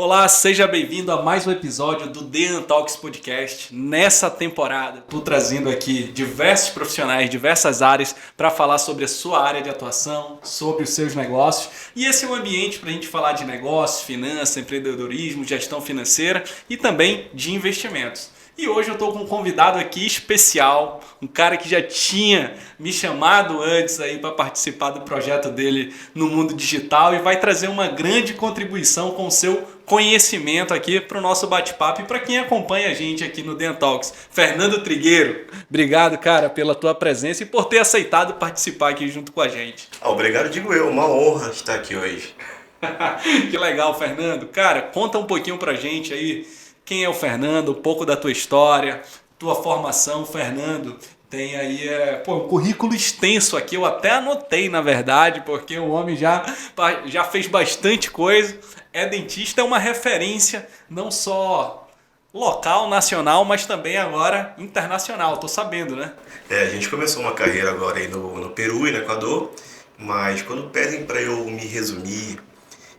Olá, seja bem-vindo a mais um episódio do The Talks Podcast. Nessa temporada, estou trazendo aqui diversos profissionais, diversas áreas para falar sobre a sua área de atuação, sobre os seus negócios. E esse é um ambiente para a gente falar de negócios, finanças, empreendedorismo, gestão financeira e também de investimentos. E hoje eu estou com um convidado aqui especial, um cara que já tinha me chamado antes aí para participar do projeto dele no mundo digital e vai trazer uma grande contribuição com o seu conhecimento aqui para o nosso bate-papo e para quem acompanha a gente aqui no Dentalks. Fernando Trigueiro, obrigado, cara, pela tua presença e por ter aceitado participar aqui junto com a gente. Obrigado, digo eu, uma honra estar aqui hoje. Que legal, Fernando. Cara, conta um pouquinho pra gente aí quem é o Fernando, um pouco da tua história, tua formação. Fernando tem aí um currículo extenso aqui, eu até anotei na verdade, porque o homem já fez bastante coisa, é dentista, é uma referência não só local, nacional, mas também agora internacional, tô sabendo, né? A gente começou uma carreira agora aí no Peru e no Equador, mas quando pedem para eu me resumir,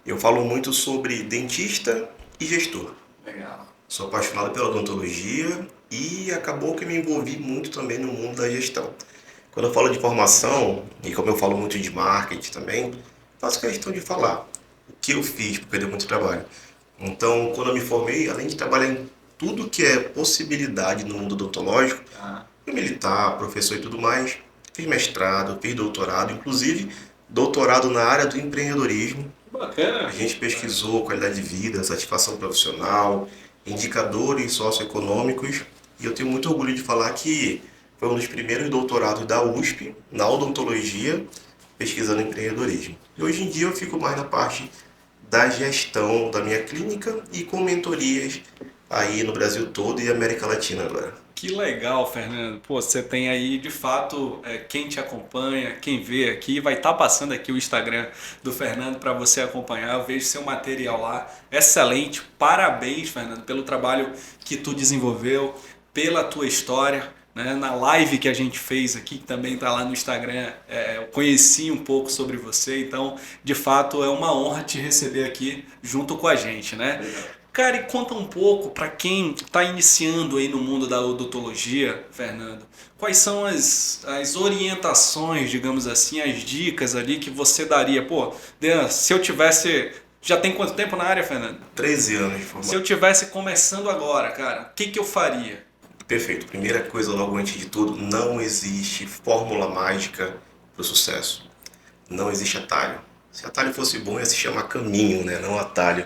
eu falo muito sobre dentista e gestor. Legal. Sou apaixonado pela odontologia e acabou que me envolvi muito também no mundo da gestão. Quando eu falo de formação, e como eu falo muito de marketing também, faço questão de falar o que eu fiz, porque deu muito trabalho. Então, quando eu me formei, além de trabalhar em tudo que é possibilidade no mundo odontológico, fui militar, professor e tudo mais, fiz mestrado, fiz doutorado, inclusive doutorado na área do empreendedorismo. Bacana. A gente pesquisou qualidade de vida, satisfação profissional, indicadores socioeconômicos, e eu tenho muito orgulho de falar que foi um dos primeiros doutorados da USP na odontologia, pesquisando empreendedorismo. E hoje em dia eu fico mais na parte da gestão da minha clínica e com mentorias aí no Brasil todo e América Latina agora. Que legal, Fernando. Pô, você tem aí, de fato, quem te acompanha, quem vê aqui, vai estar passando aqui o Instagram do Fernando para você acompanhar. Eu vejo seu material lá, excelente. Parabéns, Fernando, pelo trabalho que tu desenvolveu, pela tua história. Né? Na live que a gente fez aqui, que também está lá no Instagram, eu conheci um pouco sobre você. Então, de fato, é uma honra te receber aqui junto com a gente, né? Cara, e conta um pouco para quem está iniciando aí no mundo da odontologia, Fernando, quais são as orientações, digamos assim, as dicas ali que você daria? Pô, Dean, se eu tivesse... Já tem quanto tempo na área, Fernando? 13 anos de formação. Se eu tivesse começando agora, cara, o que eu faria? Perfeito. Primeira coisa, logo antes de tudo, não existe fórmula mágica para o sucesso. Não existe atalho. Se atalho fosse bom, ia se chamar caminho, né? Não atalho.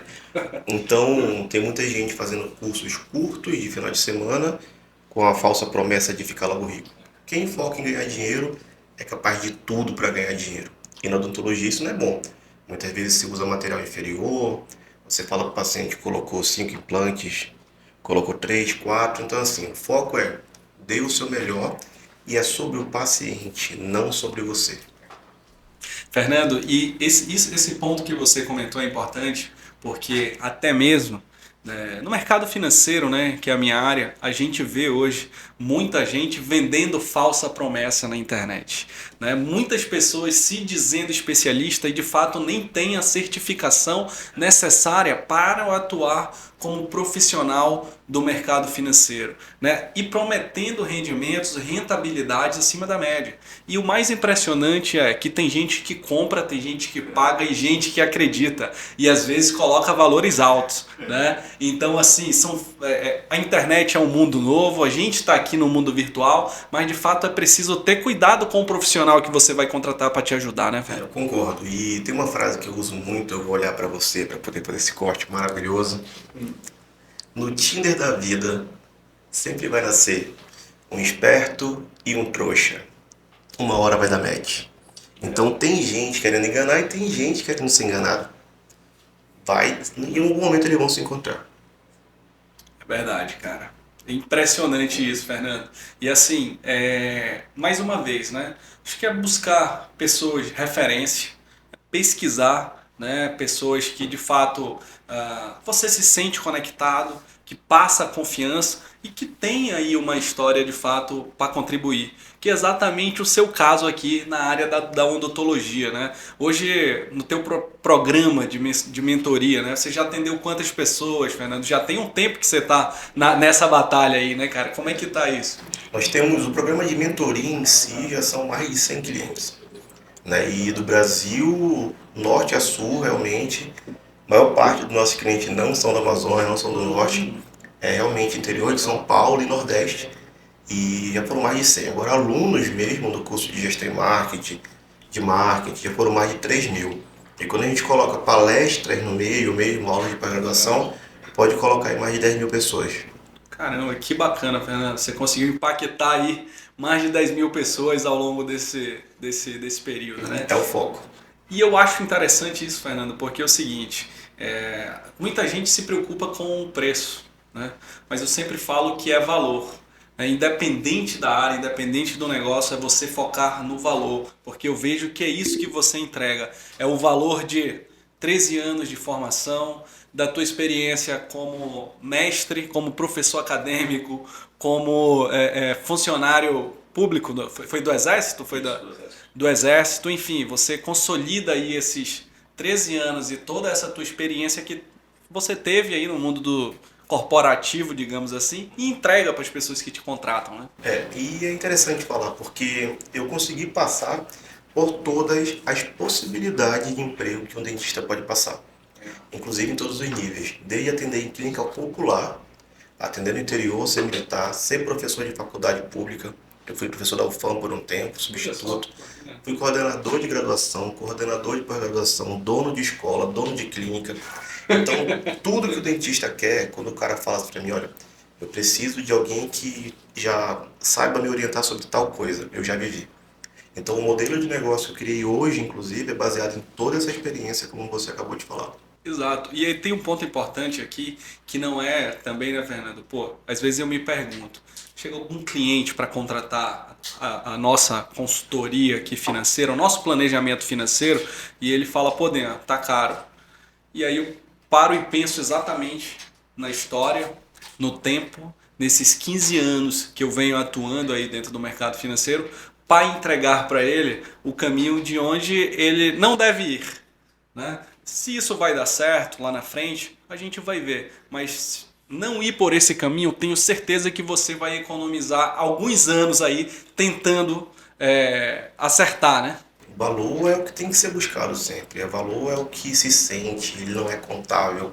Então, tem muita gente fazendo cursos curtos de final de semana com a falsa promessa de ficar logo rico. Quem foca em ganhar dinheiro é capaz de tudo para ganhar dinheiro. E na odontologia isso não é bom. Muitas vezes se usa material inferior, você fala para o paciente que colocou 5 implantes, colocou 3, 4. Então, assim, o foco é dê o seu melhor e é sobre o paciente, não sobre você. Fernando, e esse ponto que você comentou é importante, porque até mesmo no mercado financeiro, né, que é a minha área, a gente vê hoje muita gente vendendo falsa promessa na internet. Né? Muitas pessoas se dizendo especialista e de fato nem têm a certificação necessária para atuar como profissional do mercado financeiro, né? E prometendo rendimentos, rentabilidades acima da média. E o mais impressionante é que tem gente que compra, tem gente que paga e gente que acredita. E às vezes coloca valores altos. Né? Então, assim, a internet é um mundo novo, a gente está aqui no mundo virtual, mas de fato é preciso ter cuidado com o profissional que você vai contratar para te ajudar, né, velho? Eu concordo. E tem uma frase que eu uso muito, eu vou olhar para você para poder fazer esse corte maravilhoso. No Tinder da vida, sempre vai nascer um esperto e um trouxa. Uma hora vai dar match. Então tem gente querendo enganar e tem gente querendo ser enganado. Em algum momento eles vão se encontrar. É verdade, cara. É impressionante isso, Fernando. E assim, mais uma vez, né? Acho que é buscar pessoas de referência, pesquisar, né? Pessoas que de fato você se sente conectado, que passa confiança e que tem aí uma história de fato para contribuir, que é exatamente o seu caso aqui na área da odontologia, né? Hoje, no teu programa de mentoria, né? Você já atendeu quantas pessoas, Fernando? Já tem um tempo que você está nessa batalha aí, né, cara? Como é que tá isso? Nós temos o programa de mentoria em si, já são mais de 100 clientes, né? E do Brasil, norte a sul, realmente, a maior parte dos nossos clientes não são da Amazônia, não são do norte, é realmente interior de São Paulo e Nordeste, e já foram mais de 100. Agora, alunos mesmo do curso de gestão e marketing, de marketing, já foram mais de 3 mil. E quando a gente coloca palestras no meio, mesmo aula de pós-graduação, pode colocar aí mais de 10 mil pessoas. Caramba, que bacana, Fernando. Você conseguiu impactar aí mais de 10 mil pessoas ao longo desse período, né? É o foco. E eu acho interessante isso, Fernando, porque é o seguinte, muita gente se preocupa com o preço, né? Mas eu sempre falo que é valor. Né? Independente da área, independente do negócio, é você focar no valor, porque eu vejo que é isso que você entrega. É o valor de 13 anos de formação, da tua experiência como mestre, como professor acadêmico, como funcionário público, foi do Exército? Do Exército, enfim, você consolida aí esses 13 anos e toda essa tua experiência que você teve aí no mundo do corporativo, digamos assim, e entrega para as pessoas que te contratam, né? E é interessante falar, porque eu consegui passar por todas as possibilidades de emprego que um dentista pode passar, inclusive em todos os níveis, desde atender em clínica popular, atender no interior, ser militar, ser professor de faculdade pública. Eu fui professor da UFAM por um tempo, substituto. Fui coordenador de graduação, coordenador de pós-graduação, dono de escola, dono de clínica. Então, tudo que o dentista quer, quando o cara fala para mim, olha, eu preciso de alguém que já saiba me orientar sobre tal coisa, eu já vivi. Então, o modelo de negócio que eu criei hoje, inclusive, é baseado em toda essa experiência, como você acabou de falar. Exato. E aí tem um ponto importante aqui que não é também, né, Fernando? Pô, às vezes eu me pergunto, chega algum cliente para contratar a nossa consultoria aqui financeira, o nosso planejamento financeiro, e ele fala, pô, Dan, tá caro. E aí eu paro e penso exatamente na história, no tempo, nesses 15 anos que eu venho atuando aí dentro do mercado financeiro, para entregar para ele o caminho de onde ele não deve ir, né? Se isso vai dar certo lá na frente, a gente vai ver. Mas não ir por esse caminho, tenho certeza que você vai economizar alguns anos aí tentando acertar, né? Valor é o que tem que ser buscado sempre. Valor é o que se sente, ele não é contável,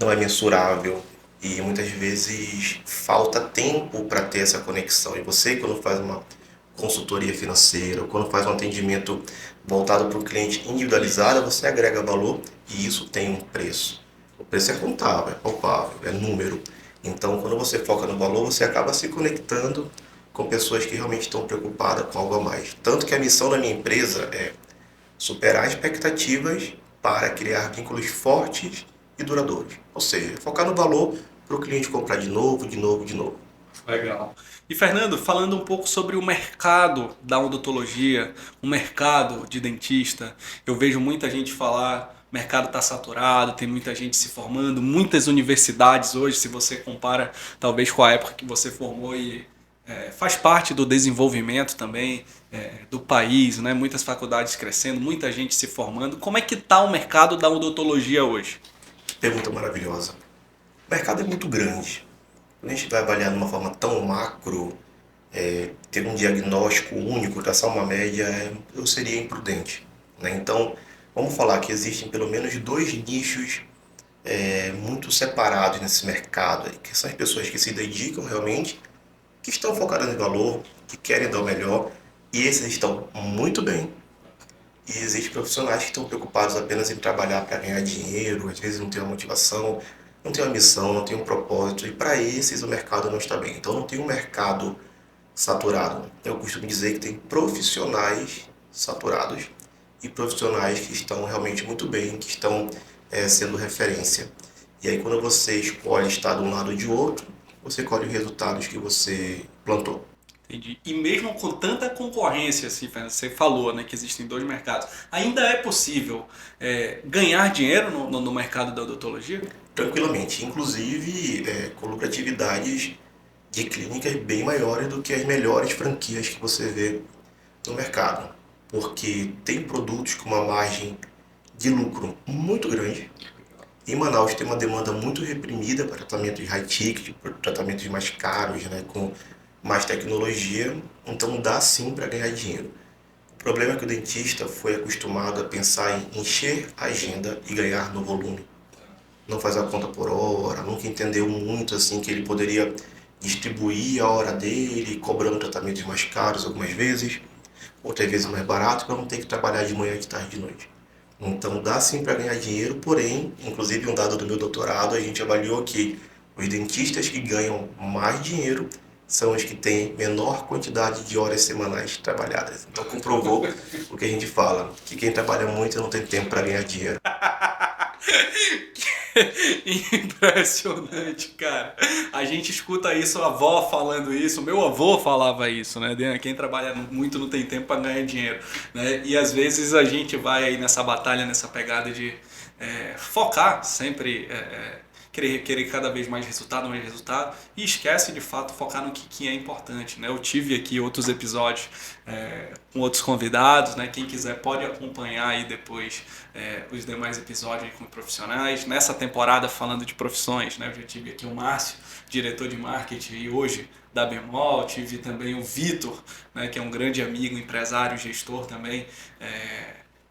não é mensurável. E muitas vezes falta tempo para ter essa conexão. E você, quando faz uma consultoria financeira, quando faz um atendimento voltado para o cliente individualizado, você agrega valor e isso tem um preço. O preço é contável, é palpável, é número. Então, quando você foca no valor, você acaba se conectando com pessoas que realmente estão preocupadas com algo a mais. Tanto que a missão da minha empresa é superar expectativas para criar vínculos fortes e duradouros. Ou seja, focar no valor para o cliente comprar de novo, de novo, de novo. Legal. E Fernando, falando um pouco sobre o mercado da odontologia, o mercado de dentista, eu vejo muita gente falar, o mercado está saturado, tem muita gente se formando, muitas universidades hoje, se você compara talvez com a época que você formou e faz parte do desenvolvimento também do país, né? Muitas faculdades crescendo, muita gente se formando. Como é que está o mercado da odontologia hoje? Pergunta maravilhosa. O mercado é muito grande. Quando a gente vai avaliar de uma forma tão macro, ter um diagnóstico único, traçar uma média, eu seria imprudente, né? Então, vamos falar que existem pelo menos dois nichos muito separados nesse mercado, que são as pessoas que se dedicam realmente, que estão focadas em valor, que querem dar o melhor, e esses estão muito bem. E existem profissionais que estão preocupados apenas em trabalhar para ganhar dinheiro, às vezes não tem uma motivação, não tem uma missão, não tem um propósito, e para esses o mercado não está bem. Então não tem um mercado saturado. Eu costumo dizer que tem profissionais saturados e profissionais que estão realmente muito bem, que estão sendo referência. E aí quando você escolhe estar de um lado ou de outro, você colhe os resultados que você plantou. Entendi. E mesmo com tanta concorrência, assim, você falou, né, que existem dois mercados, ainda é possível ganhar dinheiro no mercado da odontologia? Tranquilamente, inclusive com lucratividades de clínicas bem maiores do que as melhores franquias que você vê no mercado, porque tem produtos com uma margem de lucro muito grande. Em Manaus tem uma demanda muito reprimida para tratamentos high ticket, para tratamentos mais caros, né, com mais tecnologia, então dá sim para ganhar dinheiro. O problema é que o dentista foi acostumado a pensar em encher a agenda e ganhar no volume. Não faz a conta por hora, nunca entendeu muito assim que ele poderia distribuir a hora dele, cobrando tratamentos mais caros algumas vezes, outras vezes mais barato, para não ter que trabalhar de manhã, de tarde, de noite. Então dá sim para ganhar dinheiro, porém, inclusive um dado do meu doutorado, a gente avaliou que os dentistas que ganham mais dinheiro são os que têm menor quantidade de horas semanais trabalhadas. Então comprovou o que a gente fala, que quem trabalha muito não tem tempo para ganhar dinheiro. Impressionante, cara. A gente escuta isso, a avó falando isso, meu avô falava isso, né? Quem trabalha muito não tem tempo para ganhar dinheiro, né? E às vezes a gente vai aí nessa batalha, nessa pegada de focar sempre, querer cada vez mais resultado, e esquece de fato focar no que é importante, né? Eu tive aqui outros episódios com outros convidados, né? Quem quiser pode acompanhar aí depois os demais episódios com profissionais. Nessa temporada falando de profissões, né? Eu já tive aqui o Márcio, diretor de marketing, e hoje da Bemol, tive também o Vitor, né? Que é um grande amigo, empresário, gestor também,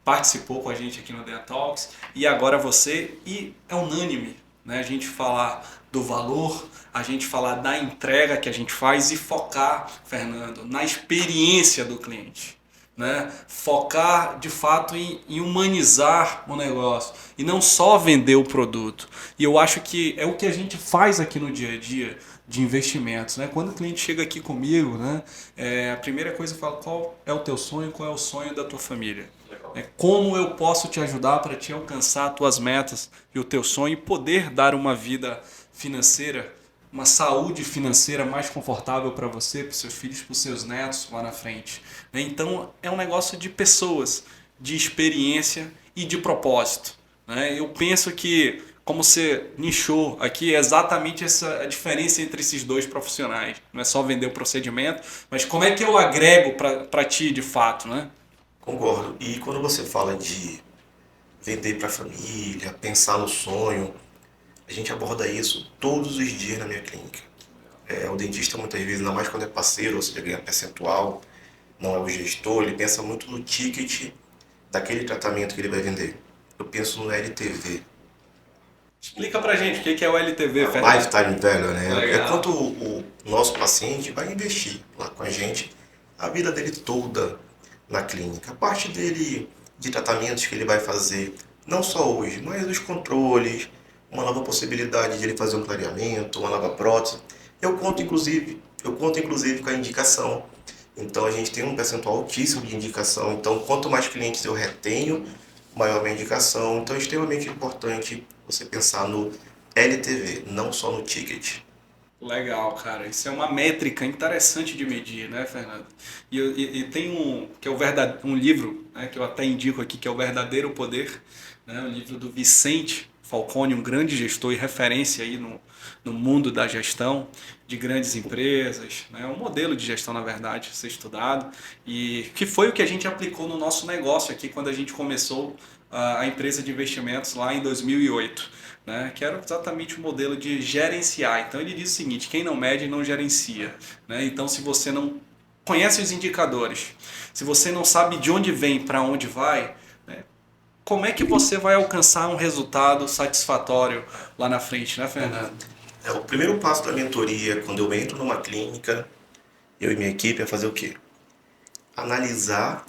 participou com a gente aqui no Dentalks, e agora você, e é unânime, né? A gente falar do valor, a gente falar da entrega que a gente faz e focar, Fernando, na experiência do cliente. Né? Focar de fato em humanizar o negócio e não só vender o produto. E eu acho que é o que a gente faz aqui no dia a dia de investimentos. Né? Quando o cliente chega aqui comigo, né, a primeira coisa eu falo: qual é o teu sonho, qual é o sonho da tua família? Como eu posso te ajudar para te alcançar as tuas metas e o teu sonho e poder dar uma vida financeira, uma saúde financeira mais confortável para você, para os seus filhos, para os seus netos lá na frente. Então é um negócio de pessoas, de experiência e de propósito. Eu penso que, como você nichou aqui, é exatamente essa a diferença entre esses dois profissionais. Não é só vender o procedimento, mas como é que eu agrego para ti de fato, né? Concordo. E quando você fala de vender para a família, pensar no sonho, a gente aborda isso todos os dias na minha clínica. O dentista muitas vezes, ainda mais quando é parceiro, ou seja, ganha percentual, não é o gestor, ele pensa muito no ticket daquele tratamento que ele vai vender. Eu penso no LTV. Explica pra gente o que é o LTV, Fernando. Lifetime Value, né? É Legal. quanto o nosso paciente vai investir lá com a gente a vida dele toda na clínica. A parte dele de tratamentos que ele vai fazer, não só hoje, mas os controles, uma nova possibilidade de ele fazer um clareamento, uma nova prótese. Eu conto inclusive com a indicação. Então a gente tem um percentual altíssimo de indicação. Então quanto mais clientes eu retenho, maior a minha indicação. Então é extremamente importante você pensar no LTV, não só no ticket. Legal, cara. Isso é uma métrica interessante de medir, né, Fernando? E tem que é um livro, né, que eu até indico aqui, que é o Verdadeiro Poder, né, um livro do Vicente Falcone, um grande gestor e referência aí no mundo da gestão de grandes empresas, né, um modelo de gestão, na verdade, a ser estudado, e que foi o que a gente aplicou no nosso negócio aqui quando a gente começou a empresa de investimentos lá em 2008. Né, que era exatamente o modelo de gerenciar. Então ele diz o seguinte: quem não mede não gerencia. Né? Então, se você não conhece os indicadores, se você não sabe de onde vem para onde vai, né, como é que você vai alcançar um resultado satisfatório lá na frente, né, Fernando? O primeiro passo da mentoria, quando eu entro numa clínica, eu e minha equipe, é fazer o quê? Analisar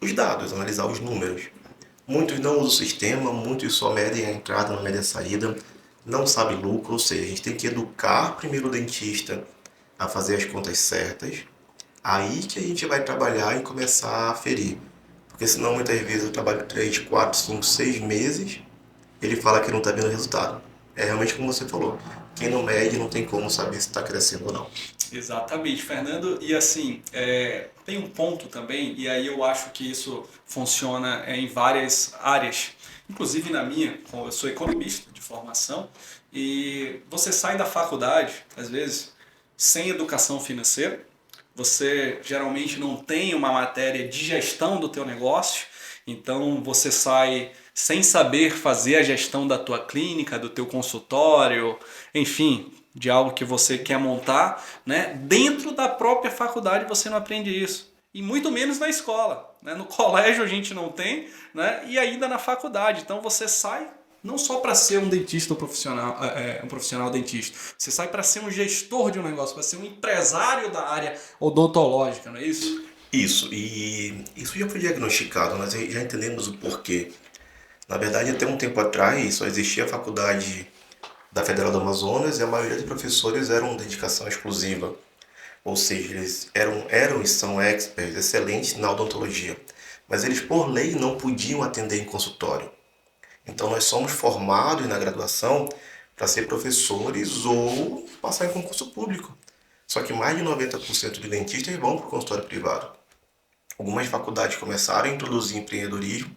os dados, analisar os números. Muitos não usam o sistema, muitos só medem a entrada, não medem a saída, não sabem lucro, ou seja, a gente tem que educar primeiro o dentista a fazer as contas certas, aí que a gente vai trabalhar e começar a aferir. Porque senão muitas vezes eu trabalho 3, 4, 5, 6 meses, ele fala que não está vendo resultado. É realmente como você falou, quem não mede não tem como saber se está crescendo ou não. Exatamente, Fernando. E assim, tem um ponto também, e aí eu acho que isso funciona em várias áreas, inclusive na minha. Eu sou economista de formação, e você sai da faculdade, às vezes, sem educação financeira. Você geralmente não tem uma matéria de gestão do teu negócio, então você sai sem saber fazer a gestão da tua clínica, do teu consultório, enfim, de algo que você quer montar, né? Dentro da própria faculdade você não aprende isso. E muito menos na escola, né? No colégio a gente não tem, né? E ainda na faculdade. Então você sai não só para ser um dentista profissional, um profissional dentista, você sai para ser um gestor de um negócio, para ser um empresário da área odontológica, não é isso? Isso, e isso já foi diagnosticado, nós já entendemos o porquê. Na verdade, até um tempo atrás, só existia a faculdade da Federal do Amazonas e a maioria dos professores eram dedicação exclusiva. Ou seja, eles eram e são experts, excelentes na odontologia. Mas eles, por lei, não podiam atender em consultório. Então, nós somos formados na graduação para ser professores ou passar em concurso público. Só que mais de 90% de dentistas vão para o consultório privado. Algumas faculdades começaram a introduzir empreendedorismo,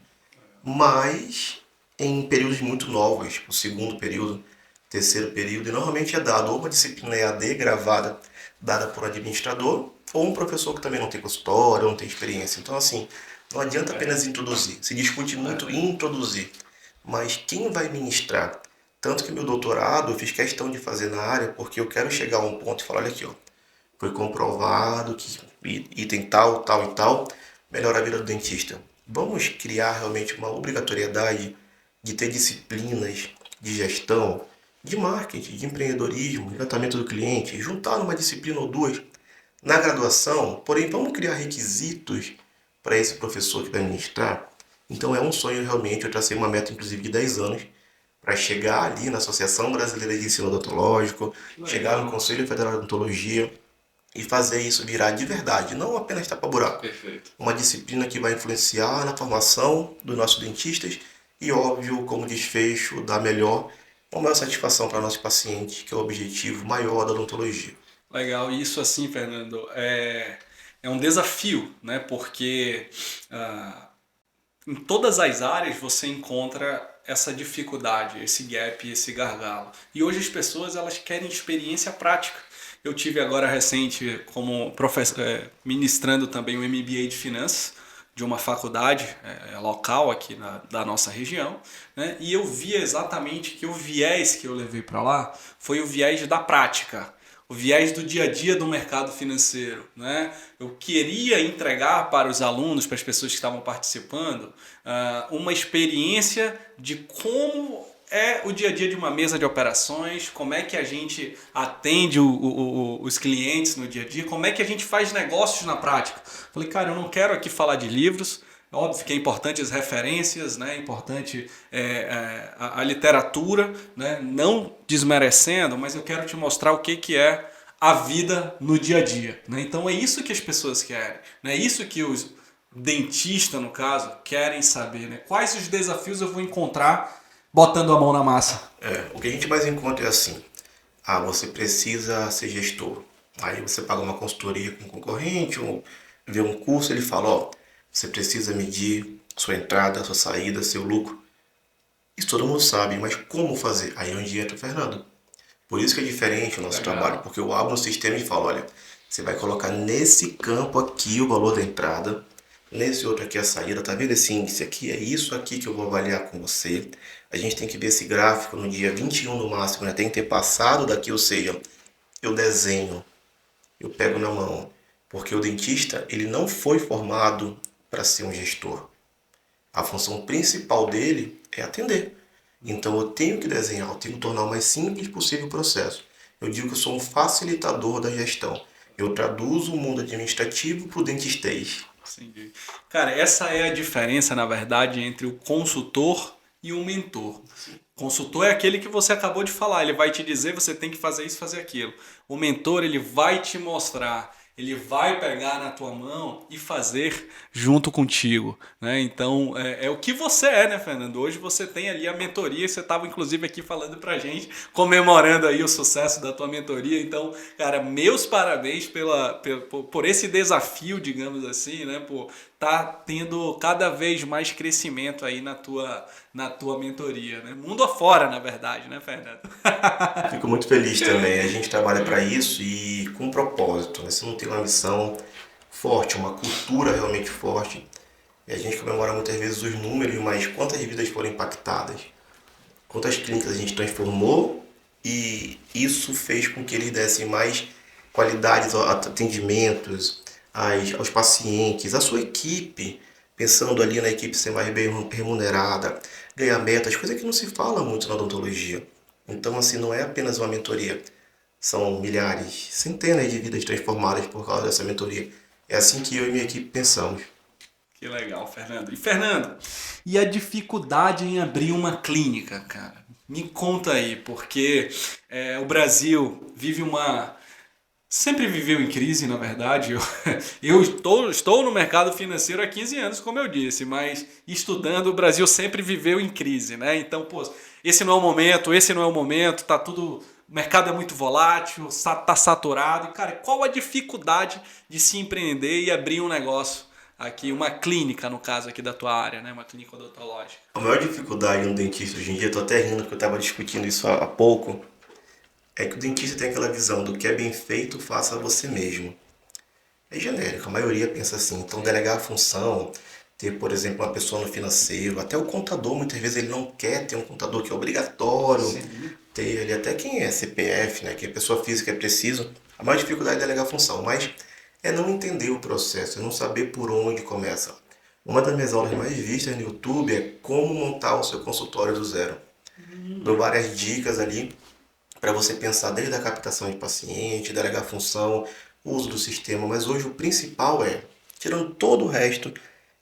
mas em períodos muito novos, o segundo período, terceiro período, e normalmente é dado ou uma disciplina EAD gravada, dada por um administrador, ou um professor que também não tem consultório, não tem experiência. Então, assim, não adianta apenas introduzir. Se discute muito em introduzir, mas quem vai ministrar? Tanto que meu doutorado eu fiz questão de fazer na área, porque eu quero chegar a um ponto e falar, olha aqui, ó, foi comprovado que item tal, tal e tal melhora a vida do dentista. Vamos criar realmente uma obrigatoriedade de ter disciplinas de gestão, de marketing, de empreendedorismo, de tratamento do cliente, juntar numa disciplina ou duas na graduação, porém vamos criar requisitos para esse professor que vai ministrar. Então é um sonho realmente, eu tracei uma meta inclusive de 10 anos, para chegar ali na Associação Brasileira de Ensino Odontológico, chegar no Conselho Federal de Odontologia e fazer isso virar de verdade, não apenas tapa-buraco. Perfeito. Uma disciplina que vai influenciar na formação dos nossos dentistas e, óbvio, como desfecho, dar melhor, uma maior satisfação para nossos pacientes, que é o objetivo maior da odontologia. Legal, e isso assim, Fernando, é um desafio, né? Porque em todas as áreas você encontra essa dificuldade, esse gap, esse gargalo. E hoje as pessoas elas querem experiência prática. Eu tive agora recente como ministrando também o MBA de Finanças de uma faculdade local aqui da nossa região, né? E eu vi exatamente que o viés que eu levei para lá foi o viés da prática, o viés do dia a dia do mercado financeiro, né? Eu queria entregar para os alunos, para as pessoas que estavam participando, uma experiência de como é o dia a dia de uma mesa de operações, como é que a gente atende os clientes no dia a dia, como é que a gente faz negócios na prática. Falei, cara, eu não quero aqui falar de livros, óbvio que é importante as referências, né? É importante a literatura, né? Não desmerecendo, mas eu quero te mostrar o que é a vida no dia a dia, né? Então é isso que as pessoas querem, né? É isso que os dentistas, no caso, querem saber, né? Quais os desafios eu vou encontrar botando a mão na massa. O que a gente mais encontra é assim, você precisa ser gestor. Aí você paga uma consultoria com um concorrente, ou vê um curso, ele fala, ó, você precisa medir sua entrada, sua saída, seu lucro. Isso todo mundo sabe, mas como fazer? Aí é onde entra o Fernando. Por isso que é diferente o nosso trabalho, porque eu abro um sistema e falo, olha, você vai colocar nesse campo aqui o valor da entrada, nesse outro aqui a saída, tá vendo esse índice aqui? É isso aqui que eu vou avaliar com você. A gente tem que ver esse gráfico no dia 21 no máximo, né? Tem que ter passado daqui, ou seja, eu desenho, eu pego na mão. Porque o dentista, ele não foi formado para ser um gestor. A função principal dele é atender. Então eu tenho que desenhar, eu tenho que tornar o mais simples possível o processo. Eu digo que eu sou um facilitador da gestão. Eu traduzo o mundo administrativo para o dentistês. Entendi. Cara, essa é a diferença, na verdade, entre o consultor e o mentor. Consultor é aquele que você acabou de falar, ele vai te dizer, você tem que fazer isso, fazer aquilo. O mentor, ele vai te mostrar, ele vai pegar na tua mão e fazer junto contigo, né? Então, é o que você é, né, Fernando? Hoje você tem ali a mentoria, você estava inclusive aqui falando pra gente, comemorando aí o sucesso da tua mentoria. Então, cara, meus parabéns por esse desafio, digamos assim, né? Por tá tendo cada vez mais crescimento aí na tua mentoria, né? Mundo afora, na verdade, né, Fernando? Fico muito feliz também. A gente trabalha para isso e com um propósito, né? Se não tem uma missão forte, uma cultura realmente forte, e a gente comemora muitas vezes os números, mas quantas vidas foram impactadas? Quantas clínicas a gente transformou e isso fez com que eles dessem mais qualidade aos atendimentos aos pacientes, à sua equipe, pensando ali na equipe ser mais bem remunerada, ganhar metas, coisa que não se fala muito na odontologia. Então, assim, não é apenas uma mentoria, são milhares, centenas de vidas transformadas por causa dessa mentoria. É assim que eu e minha equipe pensamos. Que legal, Fernando. E Fernando, e a dificuldade em abrir uma clínica, cara? Me conta aí, porque o Brasil vive uma. Sempre viveu em crise, na verdade. Eu estou no mercado financeiro há 15 anos, como eu disse, mas estudando, o Brasil sempre viveu em crise, né? Então, pô, esse não é o momento, esse não é o momento, tá tudo. O mercado é muito volátil, tá saturado. E, cara, qual a dificuldade de se empreender e abrir um negócio aqui, uma clínica, no caso aqui da tua área, né? Uma clínica odontológica. A maior dificuldade no dentista hoje em dia, eu tô até rindo porque eu estava discutindo isso há pouco, é que o dentista tem aquela visão do que é bem feito, faça você mesmo. É genérico, a maioria pensa assim. Então, delegar a função, ter, por exemplo, uma pessoa no financeiro, até o contador, muitas vezes ele não quer ter um contador que é obrigatório Sim. ter ele, até quem é CPF, né, que é pessoa física é preciso. A maior dificuldade é delegar a função, mas é não entender o processo, é não saber por onde começa. Uma das minhas aulas mais vistas no YouTube é como montar o seu consultório do zero. Dou várias dicas ali para você pensar desde a captação de paciente, delegar função, uso do sistema, mas hoje o principal é, tirando todo o resto,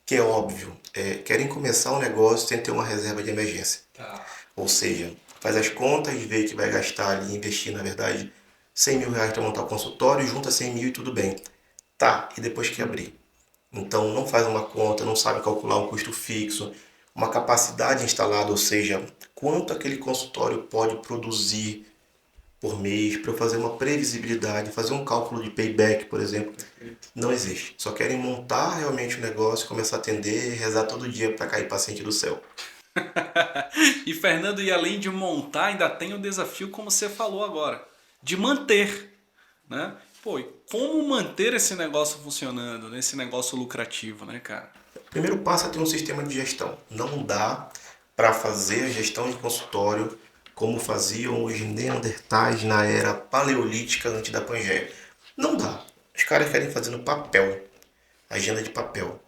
que é óbvio, querem começar um negócio sem ter uma reserva de emergência. Tá. Ou seja, faz as contas, vê que vai gastar ali, investir na verdade, R$ 100.000 para montar o consultório, junta 100 mil e tudo bem. Tá, e depois que abrir? Então não faz uma conta, não sabe calcular um custo fixo, uma capacidade instalada, ou seja, quanto aquele consultório pode produzir por mês, para eu fazer uma previsibilidade, fazer um cálculo de payback, por exemplo, não existe. Só querem montar realmente o negócio, começar a atender, rezar todo dia para cair paciente do céu. E Fernando, e além de montar, ainda tem o desafio, como você falou agora, de manter, né? Pô, e como manter esse negócio funcionando, né? Esse negócio lucrativo, né, cara? O primeiro passo é ter um sistema de gestão. Não dá para fazer a gestão de consultório como faziam os neandertais na era paleolítica antes da Pangeia. Não dá. Os caras querem fazer no papel, agenda de papel.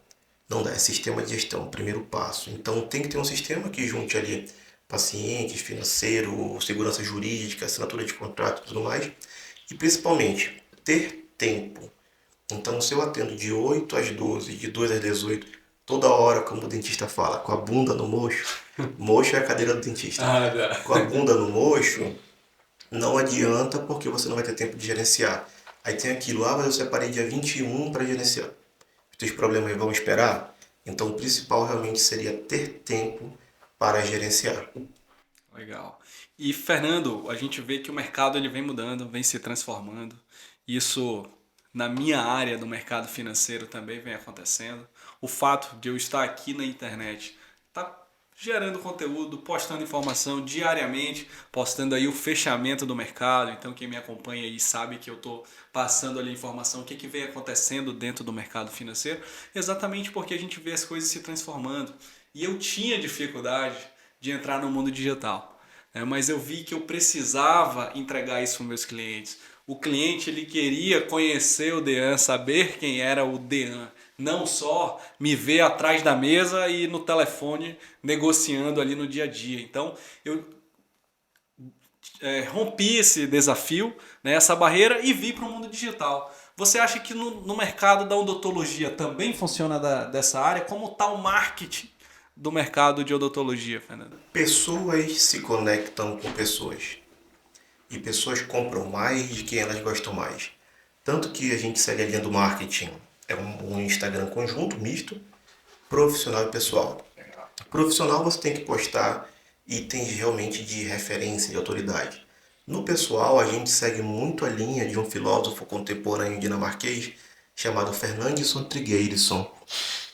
Não dá, é sistema de gestão, primeiro passo. Então tem que ter um sistema que junte ali pacientes, financeiro, segurança jurídica, assinatura de contrato e tudo mais. E principalmente, ter tempo. Então se eu atendo de 8 às 12, de 2 às 18, toda hora, como o dentista fala, com a bunda no mocho, mocho é a cadeira do dentista. Com a bunda no mocho, não adianta porque você não vai ter tempo de gerenciar. Aí tem aquilo, mas eu separei dia 21 para gerenciar. Os teus problemas vão esperar? Então o principal realmente seria ter tempo para gerenciar. Legal. E Fernando, a gente vê que o mercado ele vem mudando, vem se transformando. Isso na minha área do mercado financeiro também vem acontecendo. O fato de eu estar aqui na internet tá gerando conteúdo, postando informação diariamente, postando aí o fechamento do mercado. Então quem me acompanha aí sabe que eu estou passando ali a informação, o que, que vem acontecendo dentro do mercado financeiro, exatamente porque a gente vê as coisas se transformando. E eu tinha dificuldade de entrar no mundo digital, né? Mas eu vi que eu precisava entregar isso para os meus clientes. O cliente ele queria conhecer o Dean, saber quem era o Dean, não só me ver atrás da mesa e no telefone negociando ali no dia a dia. Então eu rompi esse desafio, né, essa barreira e vi para o mundo digital. Você acha que no mercado da odontologia também funciona dessa área? Como está o marketing do mercado de odontologia, Fernando? Pessoas se conectam com pessoas. E pessoas compram mais de quem elas gostam mais. Tanto que a gente segue a linha do marketing. É um Instagram conjunto, misto, profissional e pessoal. Profissional você tem que postar itens realmente de referência, de autoridade. No pessoal, a gente segue muito a linha de um filósofo contemporâneo dinamarquês chamado Fernandison Tryggerson.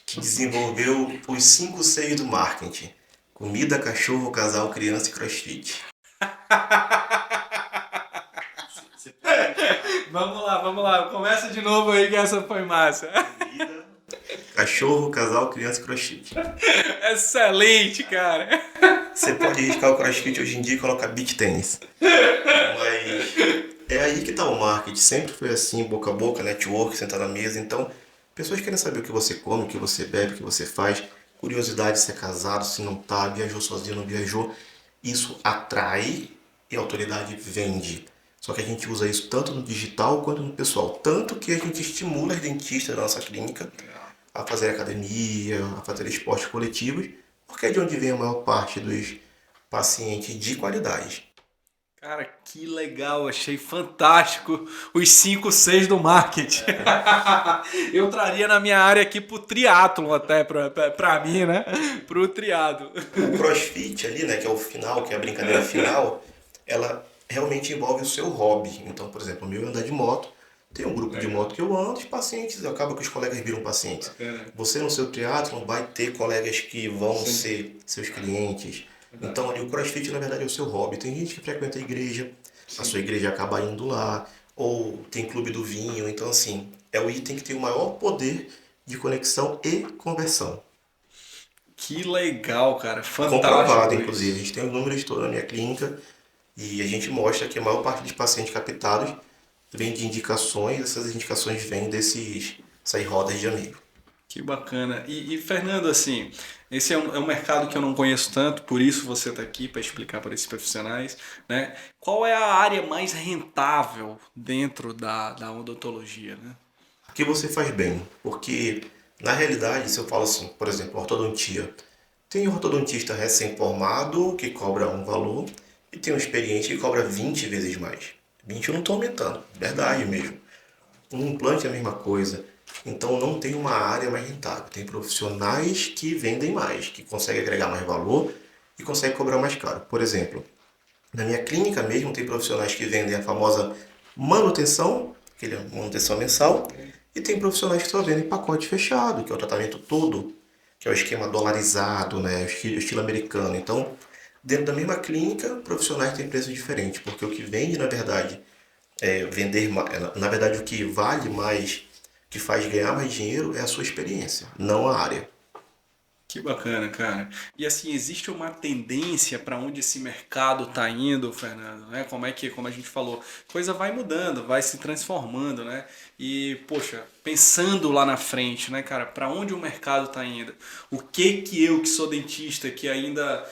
que desenvolveu os 5 Cs do marketing: comida, cachorro, casal, criança e CrossFit. Você pode Vamos lá, começa de novo aí que essa foi massa. comida, cachorro, casal, criança e CrossFit. Excelente, cara. Você pode riscar o CrossFit hoje em dia e colocar beach tênis. Mas é aí que tá o marketing. Sempre foi assim, boca a boca, network, sentar na mesa. Então, pessoas querem saber o que você come, o que você bebe, o que você faz. Curiosidade se é casado, se não tá, viajou sozinho, não viajou. Isso atrai e a autoridade vende. Só que a gente usa isso tanto no digital quanto no pessoal. Tanto que a gente estimula os dentistas da nossa clínica a fazer academia, a fazer esportes coletivos, porque é de onde vem a maior parte dos pacientes de qualidade. Cara, que legal, achei fantástico os 5 6 do marketing. Eu traria na minha área aqui pro triatlon até, pra mim, né? Pro triado. O CrossFit ali, né, que é o final, que é a brincadeira final, ela realmente envolve o seu hobby. Então, por exemplo, o meu é andar de moto, tem um grupo de moto que eu ando, os pacientes, acaba que os colegas viram pacientes. Você no seu triatlon vai ter colegas que vão ser seus clientes. Então ali o CrossFit na verdade é o seu hobby. Tem gente que frequenta a igreja, a sua igreja acaba indo lá, ou tem clube do vinho. Então assim, é o item que tem o maior poder de conexão e conversão. Que legal, cara, Comprovado, fantástico inclusive. A isso. gente tem os números todos na minha clínica e a gente mostra que a maior parte dos pacientes captados vem de indicações, essas indicações vêm dessas rodas de amigo. Que bacana. Fernando, assim, esse é um mercado que eu não conheço tanto, por isso você está aqui para explicar para esses profissionais, né? Qual é a área mais rentável dentro da odontologia, né? Aqui você faz bem, porque na realidade, se eu falo assim, por exemplo, ortodontia, tem ortodontista recém-formado que cobra um valor e tem um experiente que cobra 20 vezes mais. 20 eu não estou aumentando, verdade mesmo. Um implante é a mesma coisa. Então não tem uma área mais rentável. Tem profissionais que vendem mais, que conseguem agregar mais valor e conseguem cobrar mais caro. Por exemplo, na minha clínica mesmo tem profissionais que vendem a famosa manutenção, que é manutenção mensal, e tem profissionais que só vendem pacote fechado, que é o tratamento todo, que é o esquema dolarizado, né, o estilo americano. Então, dentro da mesma clínica, profissionais têm preço diferente, porque o que vende, na verdade, vender, na verdade, o que vale mais, que faz ganhar mais dinheiro é a sua experiência, não a área. Que bacana, cara. E assim, existe uma tendência para onde esse mercado está indo, Fernando, né? Como a gente falou, coisa vai mudando, vai se transformando, né? E, poxa, pensando lá na frente, né, cara, para onde o mercado está indo? O que eu que sou dentista, que ainda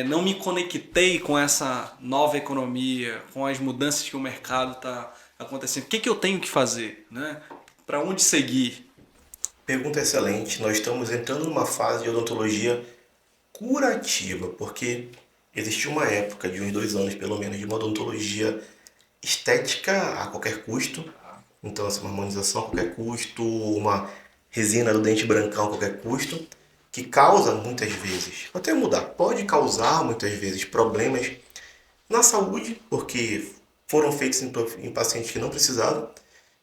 não me conectei com essa nova economia, com as mudanças que o mercado está acontecendo, o que eu tenho que fazer, né? Para onde seguir? Pergunta excelente. Nós estamos entrando numa fase de odontologia curativa, porque existiu uma época de uns 2 anos, pelo menos, de uma odontologia estética a qualquer custo. Então, essa uma harmonização a qualquer custo, uma resina do dente brancão a qualquer custo, que causa muitas vezes, vou até mudar, pode causar muitas vezes problemas na saúde, porque foram feitos em pacientes que não precisavam,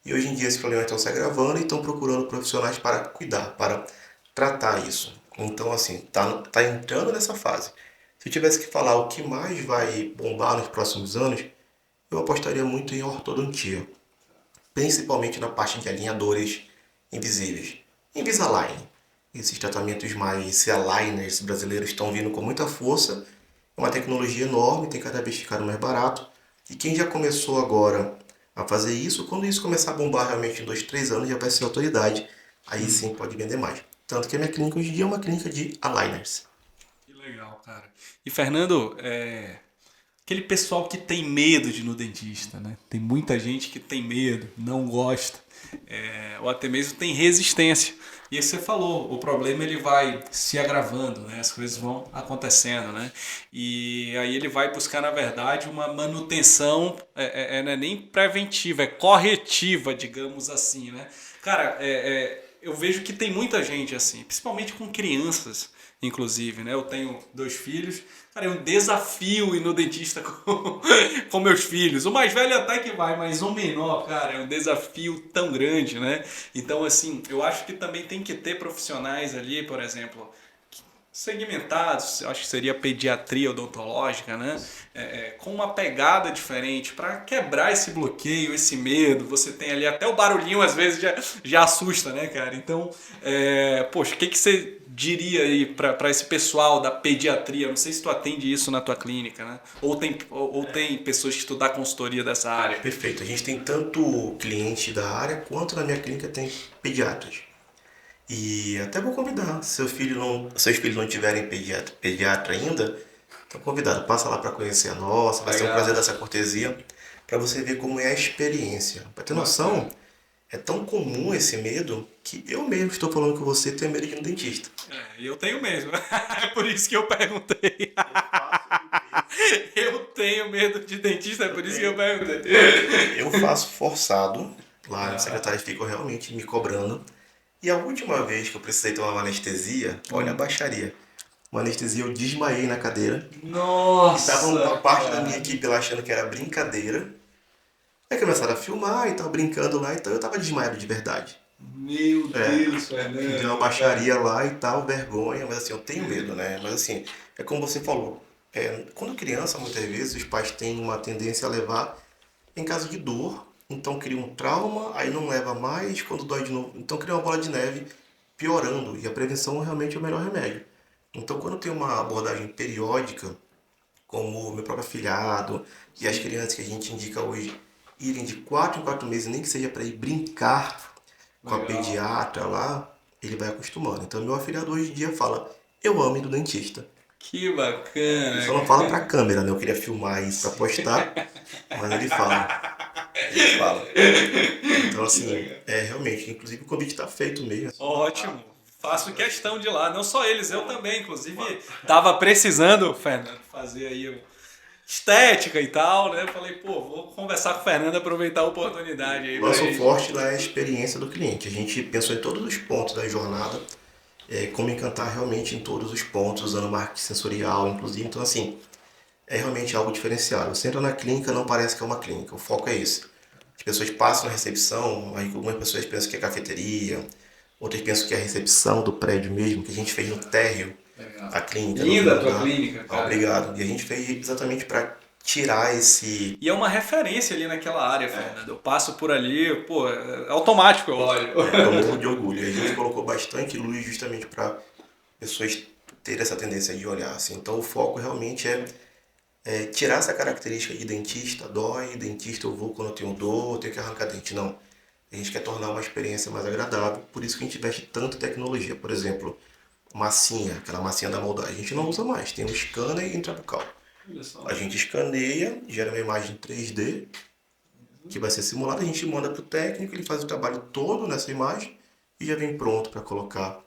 e hoje em dia esses problemas estão se agravando e estão procurando profissionais para cuidar, para tratar isso. Então, assim, tá entrando nessa fase. Se eu tivesse que falar o que mais vai bombar nos próximos anos, eu apostaria muito em ortodontia, principalmente na parte de alinhadores invisíveis. Invisalign. Esses tratamentos mais aligners brasileiros estão vindo com muita força. É uma tecnologia enorme, tem cada vez ficado mais barato. E quem já começou agora a fazer isso, quando isso começar a bombar realmente em 2, 3 anos, já vai ser autoridade. Aí sim pode vender mais. Tanto que a minha clínica hoje em dia é uma clínica de aligners. Que legal, cara. E Fernando, aquele pessoal que tem medo de ir no dentista, né? Tem muita gente que tem medo, não gosta, ou até mesmo tem resistência. E aí você falou, o problema ele vai se agravando, né? As coisas vão acontecendo, né? E aí ele vai buscar, na verdade, uma manutenção, não é nem preventiva, é corretiva, digamos assim, né? Cara, eu vejo que tem muita gente assim, principalmente com crianças, inclusive, né? Eu tenho 2 filhos. Cara, é um desafio ir no dentista com meus filhos. O mais velho até que vai, mas o menor, cara, é um desafio tão grande, né? Então, assim, eu acho que também tem que ter profissionais ali, por exemplo, segmentados, eu acho que seria pediatria odontológica, né? Com uma pegada diferente para quebrar esse bloqueio, esse medo. Você tem ali até o barulhinho às vezes já assusta, né, cara? Então, poxa, o que, que você diria aí para esse pessoal da pediatria? Não sei se tu atende isso na tua clínica, né? Ou tem pessoas que tu dá consultoria dessa área. Perfeito. A gente tem tanto cliente da área quanto na minha clínica tem pediatras. E até vou convidar, se seus filhos não tiverem pediatra ainda, estão convidados, passa lá para conhecer a nossa, vai ser um Legal. prazer dar essa cortesia para você ver como é a experiência. Para ter noção, é tão comum esse medo que eu mesmo estou falando com você tenho medo de ir no dentista. E eu tenho mesmo. É por isso que eu perguntei. Eu tenho medo de dentista, é por isso que eu perguntei. Eu faço forçado, lá no secretário ficam realmente me cobrando. E a última vez que eu precisei tomar uma anestesia, olha a baixaria. Uma anestesia, eu desmaiei na cadeira. E tava uma Nossa, parte da minha cara. equipe lá achando que era brincadeira. Aí começaram a filmar e tal, brincando lá, então eu tava desmaiado de verdade. Meu Deus, Deu uma Fernando. baixaria lá e tal, vergonha, mas assim, eu tenho medo, né? Mas assim, é como você falou. Quando criança, muitas vezes, os pais têm uma tendência a levar em caso de dor, então cria um trauma, aí não leva mais, quando dói de novo, então cria uma bola de neve piorando, e a prevenção realmente é o melhor remédio. Então, quando tem uma abordagem periódica, como o meu próprio afilhado e as crianças que a gente indica hoje irem de 4 em 4 meses, nem que seja para ir brincar com a Legal. pediatra lá, ele vai acostumando. Então, meu afilhado hoje em dia fala: eu amo ir do dentista. Que Ele bacana. só não fala pra câmera, né? Eu queria filmar isso pra postar, mas ele fala. Ele fala. Então, Que assim, legal. realmente, inclusive o convite tá feito mesmo. Ótimo. Faço questão de ir lá. Não só eles, eu também. Inclusive, tava precisando, Fernando, fazer aí estética e tal, né? Falei, pô, vou conversar com o Fernando, aproveitar a oportunidade aí pra Nosso gente. forte lá é a experiência do cliente. A gente pensou em todos os pontos da jornada, como encantar realmente em todos os pontos, usando marketing sensorial, inclusive. Então, assim, é realmente algo diferenciado. Você entra na clínica, não parece que é uma clínica. O foco é esse. As pessoas passam na recepção, aí algumas pessoas pensam que é cafeteria, outras pensam que é a recepção do prédio mesmo, que a gente fez no térreo, Legal. a clínica, no Linda último a tua andar. clínica, Ah, cara. obrigado. E a gente fez exatamente para tirar esse. E é uma referência ali naquela área, Fernando. Eu passo por ali, pô, é automático eu olho. Eu morro de orgulho. E a gente colocou bastante luz justamente para pessoas terem essa tendência de olhar. Assim. Então o foco realmente é tirar essa característica de dentista, dói, dentista eu vou quando eu tenho dor, eu tenho que arrancar dente. Não. A gente quer tornar uma experiência mais agradável, por isso que a gente investe tanto em tecnologia. Por exemplo, massinha, aquela massinha da moldagem, a gente não usa mais, tem um scanner e intrabucal. Olha só. A gente escaneia, gera uma imagem 3D, que vai ser simulada, a gente manda para o técnico, ele faz o trabalho todo nessa imagem e já vem pronto para colocar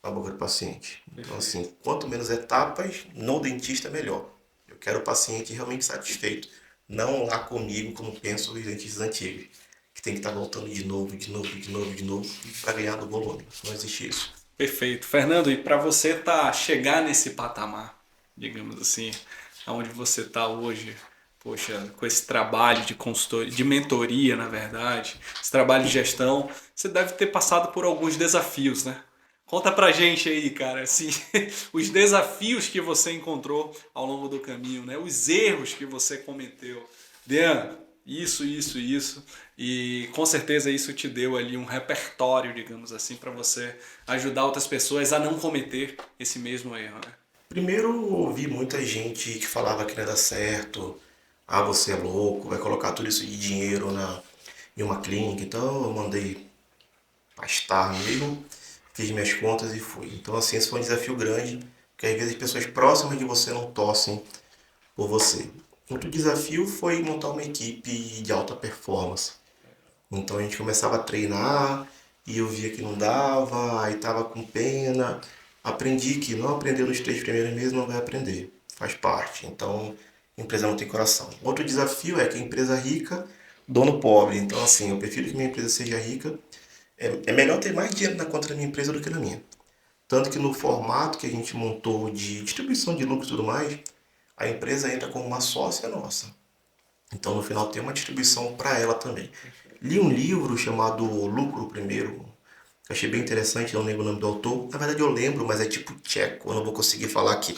na boca do paciente. Então, assim, quanto menos etapas no dentista, melhor. Eu quero o paciente realmente satisfeito, não lá comigo, como pensam os dentistas antigos, que tem que estar voltando de novo, de novo, de novo, de novo, para ganhar do volume. Não existe isso. Perfeito. Fernando, e para você chegar nesse patamar, digamos assim, aonde você está hoje, poxa, com esse trabalho de consultoria, de mentoria, na verdade, esse trabalho de gestão, você deve ter passado por alguns desafios, né? Conta pra gente aí, cara, assim, os desafios que você encontrou ao longo do caminho, né? Os erros que você cometeu. Dean, isso. E com certeza isso te deu ali um repertório, digamos assim, para você ajudar outras pessoas a não cometer esse mesmo erro, né? Primeiro, ouvi muita gente que falava que não ia dar certo, ah, você é louco, vai colocar tudo isso de dinheiro em uma clínica, então eu mandei pastar mesmo, fiz minhas contas e fui. Então, assim, esse foi um desafio grande, porque às vezes as pessoas próximas de você não torcem por você. Outro desafio foi montar uma equipe de alta performance. Então a gente começava a treinar e eu via que não dava, aí tava com pena. Aprendi que não aprender nos 3 primeiros meses não vai aprender, faz parte. Então, empresa não tem coração. Outro desafio é que a empresa rica, dono pobre. Então, assim, eu prefiro que minha empresa seja rica. É melhor ter mais dinheiro na conta da minha empresa do que na minha. Tanto que no formato que a gente montou de distribuição de lucro e tudo mais, a empresa entra como uma sócia nossa. Então no final tem uma distribuição para ela também. Li um livro chamado Lucro Primeiro. Achei bem interessante, não lembro o nome do autor. Na verdade eu lembro, mas é tipo tcheco, eu não vou conseguir falar aqui.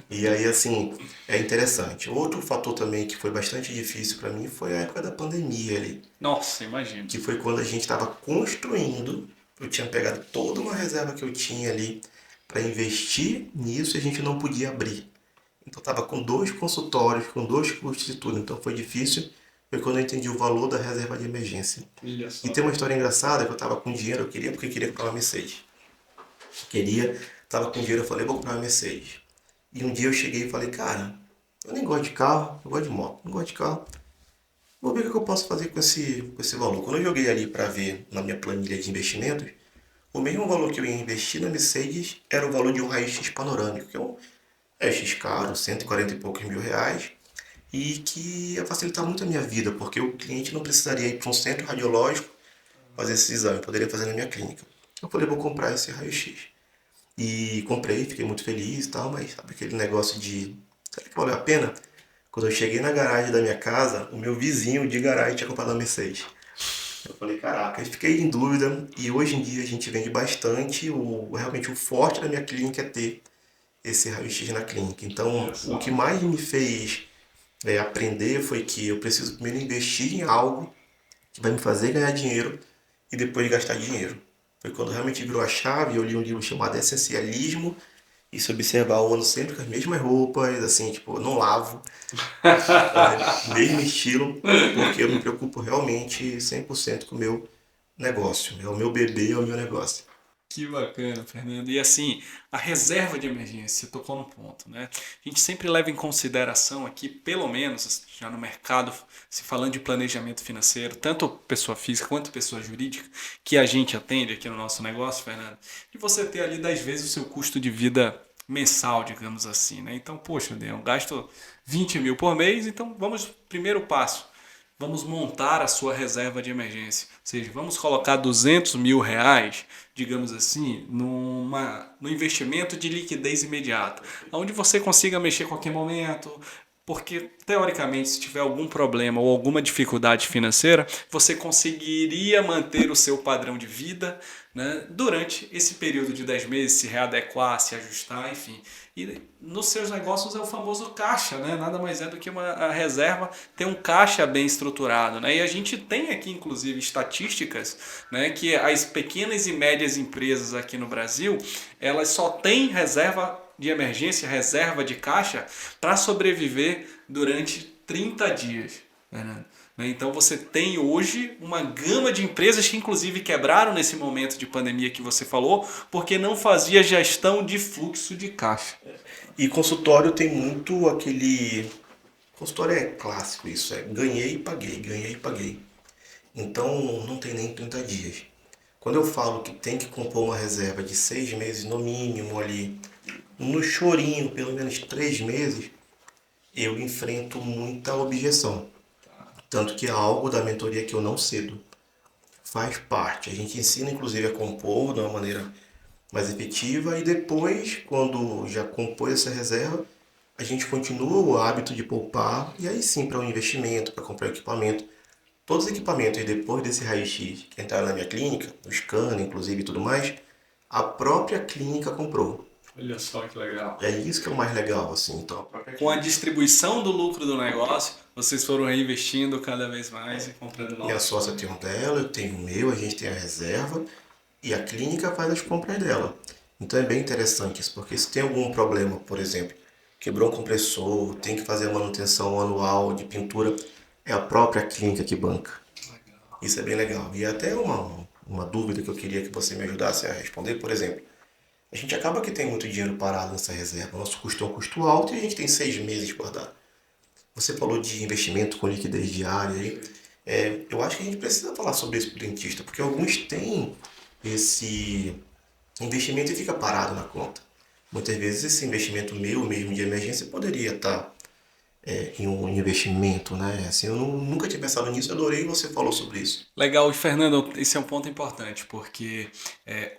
E aí, assim, é interessante. Outro fator também que foi bastante difícil para mim foi a época da pandemia ali, Nossa, imagino. que foi quando a gente estava construindo. Eu tinha pegado toda uma reserva que eu tinha ali para investir nisso e a gente não podia abrir. Então estava com dois consultórios, com dois custos e tudo. Então foi difícil. Foi quando eu entendi o valor da reserva de emergência. Olha E só. tem uma história engraçada que eu estava com dinheiro, eu queria porque eu queria comprar uma Mercedes. Queria, estava com dinheiro, eu falei, vou comprar uma Mercedes. E um dia eu cheguei e falei, cara, eu nem gosto de carro, eu gosto de moto, não gosto de carro. Vou ver o que eu posso fazer com esse valor. Quando eu joguei ali para ver na minha planilha de investimentos, o mesmo valor que eu ia investir na Mercedes era o valor de um raio-x panorâmico, que é um raio-x caro, 140 e poucos mil reais, e que ia facilitar muito a minha vida, porque o cliente não precisaria ir para um centro radiológico fazer esse exame, eu poderia fazer na minha clínica. Eu falei, vou comprar esse raio-x. E comprei, fiquei muito feliz e tal, mas sabe aquele negócio de, será que valeu a pena? Quando eu cheguei na garagem da minha casa, o meu vizinho de garagem tinha comprado uma Mercedes. Eu falei, caraca, eu fiquei em dúvida e hoje em dia a gente vende bastante. Realmente o forte da minha clínica é ter esse raio-x na clínica. Olha Então, o que só. mais me fez aprender foi que eu preciso primeiro investir em algo que vai me fazer ganhar dinheiro e depois gastar dinheiro. Foi quando realmente virou a chave, eu li um livro chamado Essencialismo, e se observar, eu ando sempre com as mesmas roupas, assim, tipo, eu não lavo, mesmo estilo, porque eu me preocupo realmente 100% com o meu negócio. É o meu bebê, é o meu negócio. Que bacana, Fernando. E assim, a reserva de emergência, você tocou no ponto, né? A gente sempre leva em consideração aqui, pelo menos já no mercado, se falando de planejamento financeiro, tanto pessoa física quanto pessoa jurídica, que a gente atende aqui no nosso negócio, Fernando, de você ter ali 10 vezes o seu custo de vida mensal, digamos assim, né? Então, poxa, eu gasto 20 mil por mês, então vamos, primeiro passo. Vamos montar a sua reserva de emergência. Ou seja, vamos colocar 200 mil reais, digamos assim, no investimento de liquidez imediata, onde você consiga mexer a qualquer momento, porque teoricamente, se tiver algum problema ou alguma dificuldade financeira, você conseguiria manter o seu padrão de vida, né, durante esse período de 10 meses, se readequar, se ajustar, enfim. E nos seus negócios é o famoso caixa, né? Nada mais é do que a reserva ter um caixa bem estruturado, né? E a gente tem aqui, inclusive, estatísticas, né, que as pequenas e médias empresas aqui no Brasil, elas só têm reserva de emergência, reserva de caixa, para sobreviver durante 30 dias. Né? Então você tem hoje uma gama de empresas que inclusive quebraram nesse momento de pandemia que você falou, porque não fazia gestão de fluxo de caixa. E consultório tem muito aquele. Consultório é clássico isso, é ganhei e paguei, ganhei e paguei. Então não tem nem 30 dias. Quando eu falo que tem que compor uma reserva de 6 meses no mínimo ali, no chorinho, pelo menos 3 meses, eu enfrento muita objeção. Tanto que é algo da mentoria que eu não cedo. Faz parte. A gente ensina inclusive a compor de uma maneira mais efetiva e depois, quando já compôs essa reserva, a gente continua o hábito de poupar e aí sim para o investimento, para comprar equipamento. Todos os equipamentos e depois desse raio-x que entraram na minha clínica, o scanner inclusive e tudo mais, a própria clínica comprou. Olha só que legal. É isso que é o mais legal, assim. Então, a própria Com a clínica. distribuição do lucro do negócio, vocês foram reinvestindo cada vez mais e comprando Minha novos sócia tem um equipamentos. dela, eu tenho o meu, a gente tem a reserva e a clínica faz as compras dela. Então é bem interessante isso, porque se tem algum problema, por exemplo, quebrou um compressor, tem que fazer a manutenção anual de pintura, é a própria clínica que banca. Isso é bem legal. E até uma dúvida que eu queria que você me ajudasse a responder, por exemplo, a gente acaba que tem muito dinheiro parado nessa reserva, nosso custo é um custo alto e a gente tem 6 meses guardado. Você falou de investimento com liquidez diária aí. Eu acho que a gente precisa falar sobre isso para o dentista, porque alguns têm esse investimento e fica parado na conta. Muitas vezes esse investimento meu mesmo de emergência poderia estar em um investimento, né? Assim, eu nunca tinha pensado nisso, eu adorei que você falou sobre isso. Legal, e Fernando, esse é um ponto importante, porque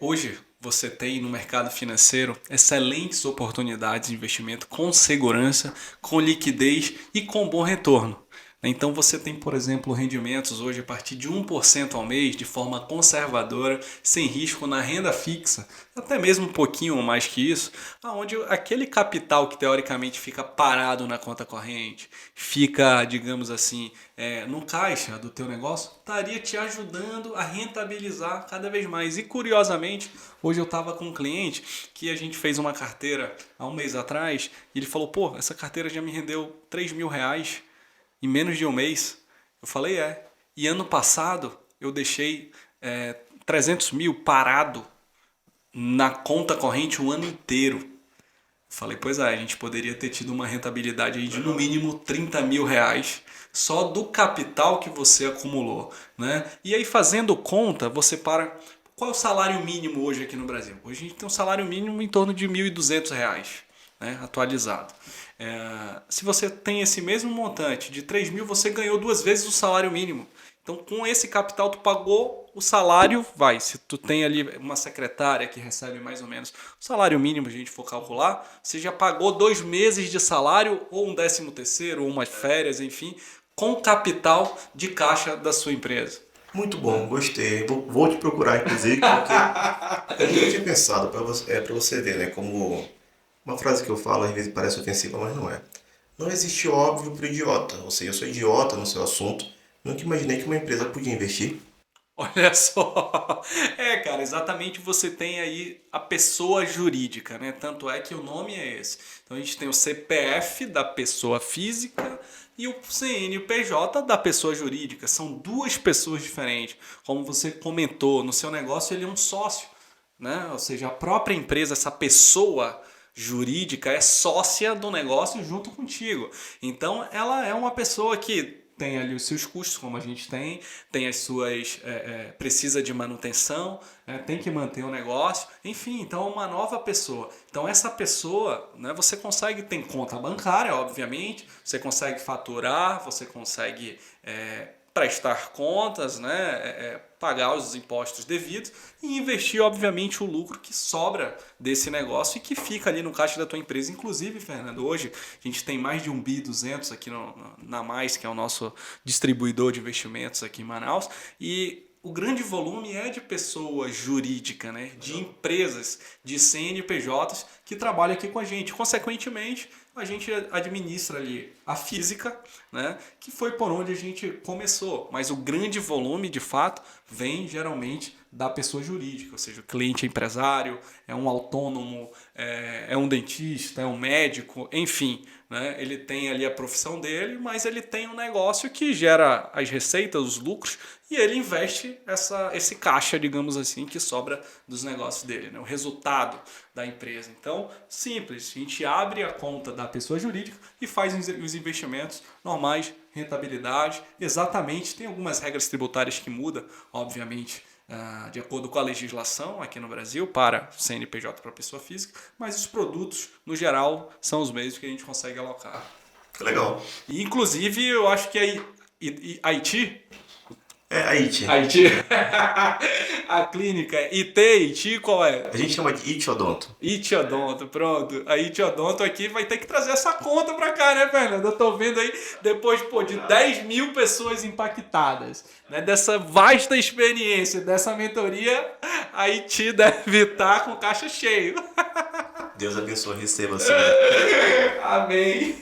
hoje você tem no mercado financeiro excelentes oportunidades de investimento com segurança, com liquidez e com bom retorno. Então você tem, por exemplo, rendimentos hoje a partir de 1% ao mês, de forma conservadora, sem risco na renda fixa, até mesmo um pouquinho mais que isso, aonde aquele capital que teoricamente fica parado na conta corrente, fica, digamos assim, no caixa do teu negócio, estaria te ajudando a rentabilizar cada vez mais. E curiosamente, hoje eu estava com um cliente que a gente fez uma carteira há um mês atrás, e ele falou, pô, essa carteira já me rendeu R$ 3.000 em menos de um mês. Eu falei, E ano passado eu deixei 300 mil parado na conta corrente o ano inteiro. Eu falei, pois a gente poderia ter tido uma rentabilidade aí de no mínimo R$ 30.000 só do capital que você acumulou, né? E aí fazendo conta, você para... Qual é o salário mínimo hoje aqui no Brasil? Hoje a gente tem um salário mínimo em torno de R$ 1.200, né, atualizado. Se você tem esse mesmo montante de 3 mil, você ganhou 2 vezes o salário mínimo. Então, com esse capital, tu pagou o salário, se tu tem ali uma secretária que recebe mais ou menos o salário mínimo, a gente for calcular, você já pagou 2 meses de salário, ou um 13º, ou umas férias, enfim, com capital de caixa da sua empresa. Muito bom, gostei. Vou te procurar, inclusive, porque eu nunca tinha pensado, para você ver, né, como uma frase que eu falo às vezes parece ofensiva, mas não é. Não existe óbvio para o idiota, ou seja, eu sou idiota no seu assunto, nunca imaginei que uma empresa podia investir. Olha só, cara, exatamente você tem aí a pessoa jurídica, né? Tanto é que o nome é esse. Então a gente tem o CPF da pessoa física e o CNPJ da pessoa jurídica. São duas pessoas diferentes. Como você comentou, no seu negócio ele é um sócio, né? Ou seja, a própria empresa, essa pessoa jurídica é sócia do negócio junto contigo. Então ela é uma pessoa que tem ali os seus custos, como a gente tem as suas... precisa de manutenção, tem que manter o negócio, enfim, então é uma nova pessoa. Então essa pessoa, né, você consegue ter conta bancária, obviamente, você consegue faturar, você consegue prestar contas, né, pagar os impostos devidos e investir, obviamente, o lucro que sobra desse negócio e que fica ali no caixa da tua empresa. Inclusive, Fernando, hoje a gente tem mais de 1.200 aqui na Mais, que é o nosso distribuidor de investimentos aqui em Manaus, e o grande volume é de pessoa jurídica, né? De empresas, de CNPJs que trabalham aqui com a gente. Consequentemente, a gente administra ali a física, né? Que foi por onde a gente começou. Mas o grande volume, de fato, vem geralmente da pessoa jurídica, ou seja, o cliente é empresário, é um autônomo, é um dentista, é um médico, enfim, né? Ele tem ali a profissão dele, mas ele tem um negócio que gera as receitas, os lucros, e ele investe esse caixa, digamos assim, que sobra dos negócios dele, né? O resultado da empresa. Então, simples, a gente abre a conta da pessoa jurídica e faz os investimentos normais, rentabilidade, exatamente, tem algumas regras tributárias que mudam, obviamente, de acordo com a legislação aqui no Brasil para CNPJ para pessoa física, mas os produtos, no geral, são os mesmos que a gente consegue alocar. Que legal. E, inclusive, eu acho que Haiti... Haiti. A clínica IT, qual é? A gente chama de Itiodonto. Itiodonto, pronto. A Itiodonto aqui vai ter que trazer essa conta pra cá, né, Fernando? Eu tô vendo aí, depois de 10 mil pessoas impactadas, né, dessa vasta experiência, dessa mentoria, a Haiti deve estar com o caixa cheio. Deus abençoe, receba assim. Amém.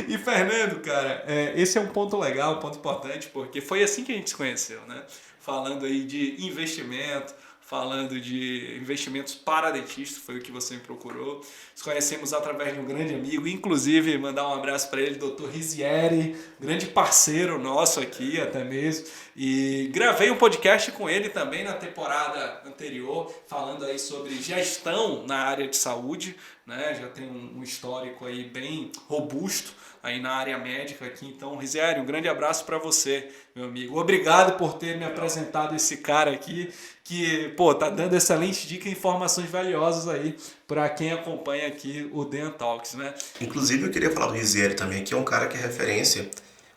E Fernando, cara, esse é um ponto legal, um ponto importante, porque foi assim que a gente se conheceu, né? Falando aí de investimento, falando de investimentos para dentistas, foi o que você me procurou. Nos conhecemos através de um grande amigo, inclusive mandar um abraço para ele, Dr. Rizieri, grande parceiro nosso aqui até mesmo. E gravei um podcast com ele também na temporada anterior, falando aí sobre gestão na área de saúde, né? Já tem um histórico aí bem robusto aí na área médica aqui. Então, Rizieri, um grande abraço para você, meu amigo. Obrigado por ter me apresentado esse cara aqui, que, tá dando excelentes dicas e informações valiosas aí para quem acompanha aqui o DEAN Talks, né? Inclusive, eu queria falar do Rizieri também, que é um cara que é referência.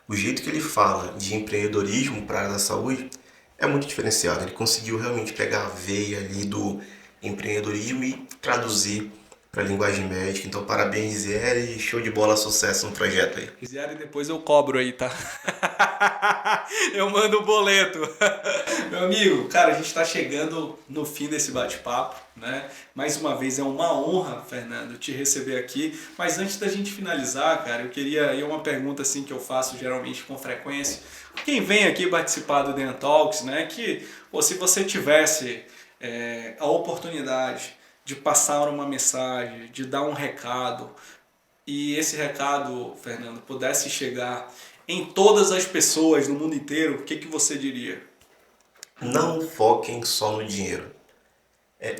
O jeito que ele fala de empreendedorismo para a área da saúde é muito diferenciado. Ele conseguiu realmente pegar a veia ali empreendedorismo e traduzir para a linguagem médica. Então, parabéns, Zieri, show de bola, sucesso no projeto aí. Quiser, depois eu cobro aí, tá? Eu mando o boleto. Meu amigo, cara, a gente está chegando no fim desse bate-papo, né? Mais uma vez é uma honra, Fernando, te receber aqui. Mas antes da gente finalizar, cara, eu queria uma pergunta assim que eu faço geralmente com frequência. Quem vem aqui participar do Dent Talks, né? Que, pô, se você tivesse a oportunidade de passar uma mensagem, de dar um recado, e esse recado, Fernando, pudesse chegar em todas as pessoas no mundo inteiro, o que você diria? Não foquem só no dinheiro.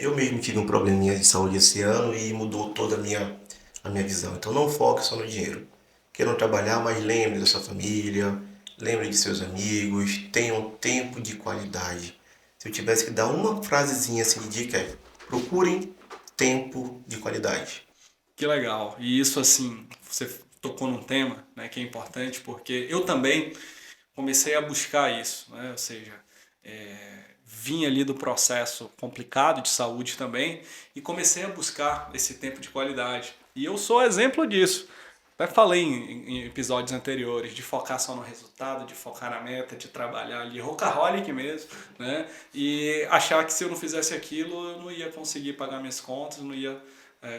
Eu mesmo tive um probleminha de saúde esse ano e mudou toda a minha visão. Então não foque só no dinheiro. Queiram trabalhar, mas lembre da sua família, lembre de seus amigos, tenham tempo de qualidade. Se eu tivesse que dar uma frasezinha assim de dica, procurem tempo de qualidade. Que legal. E isso, assim, você tocou num tema, né, que é importante, porque eu também comecei a buscar isso, né? Ou seja, vim ali do processo complicado de saúde também e comecei a buscar esse tempo de qualidade. E eu sou exemplo disso. Até falei em episódios anteriores de focar só no resultado, de focar na meta, de trabalhar ali, workaholic mesmo, né? E achar que se eu não fizesse aquilo, eu não ia conseguir pagar minhas contas, não ia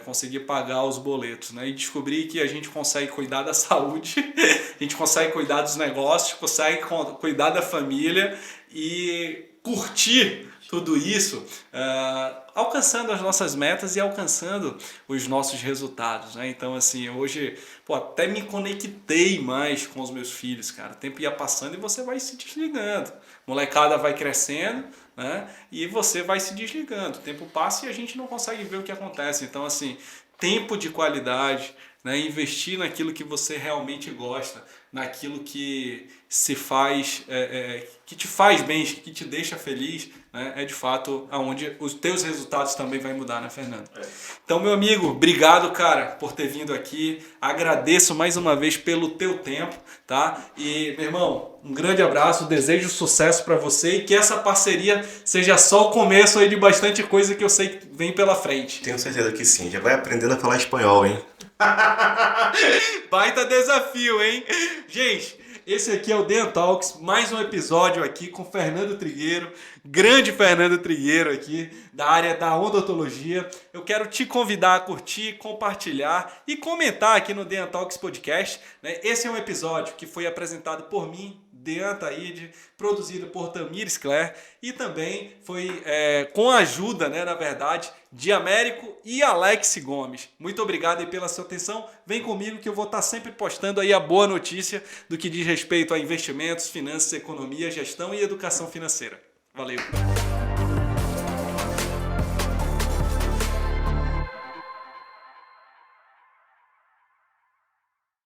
conseguir pagar os boletos, né? E descobri que a gente consegue cuidar da saúde, a gente consegue cuidar dos negócios, consegue cuidar da família e curtir tudo isso, alcançando as nossas metas e alcançando os nossos resultados, né? Então, assim, hoje, pô, até me conectei mais com os meus filhos, cara. O tempo ia passando e você vai se desligando. Molecada vai crescendo, né? E você vai se desligando. O tempo passa e a gente não consegue ver o que acontece. Então, assim, tempo de qualidade, né? Investir naquilo que você realmente gosta, naquilo que se faz, que te faz bem, que te deixa feliz, né? É de fato aonde os teus resultados também vai mudar, né, Fernando? Então, meu amigo, obrigado, cara, por ter vindo aqui. Agradeço mais uma vez pelo teu tempo, tá? E, meu irmão, um grande abraço, desejo sucesso para você e que essa parceria seja só o começo aí de bastante coisa que eu sei que vem pela frente. Tenho certeza que sim, já vai aprendendo a falar espanhol, hein? Baita desafio, hein? Gente, esse aqui é o Dent Talks, mais um episódio aqui com Fernando Trigueiro, grande Fernando Trigueiro aqui, da área da odontologia. Eu quero te convidar a curtir, compartilhar e comentar aqui no Dent Talks Podcast, né? Esse é um episódio que foi apresentado por mim, Dean Taide, produzido por Tamires Claire e também foi com a ajuda, né, na verdade, de Américo e Alex Gomes. Muito obrigado aí pela sua atenção. Vem comigo que eu vou estar sempre postando aí a boa notícia do que diz respeito a investimentos, finanças, economia, gestão e educação financeira. Valeu!